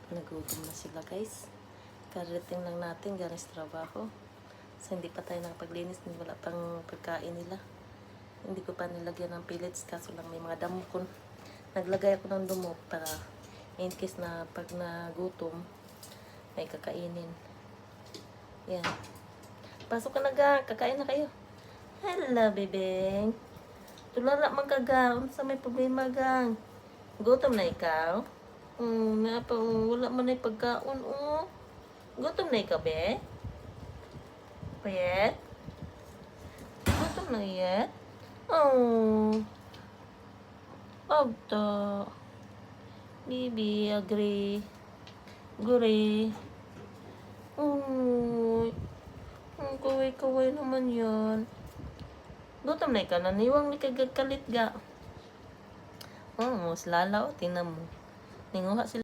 Nagutom na sila guys. Karating lang natin galing sa trabaho. So hindi pa tayo nakapaglinis, wala pang pagkain nila. Hindi ko pa nilagyan ng pellets kaso lang may mga damo ko. Naglagay ako ng damo para in case na pag nagutom may kakainin. Yan. Pasok ka na ga, kakain na kayo. Hello, bebeng. Tulala magkagaon sa may problema gang. Gutom na ikaw? Wala man na pagkaon, oh. Gutom na ikaw, be? Payet? Gutom na yet? Oh. Abta. Bibi, agree. Guri. Oh. Kaway-kaway naman yan. Gutom na ikaw, naniwang ni kagagkalit ga. Oh, mas lalaw, tingnan mo. Ninguha sila.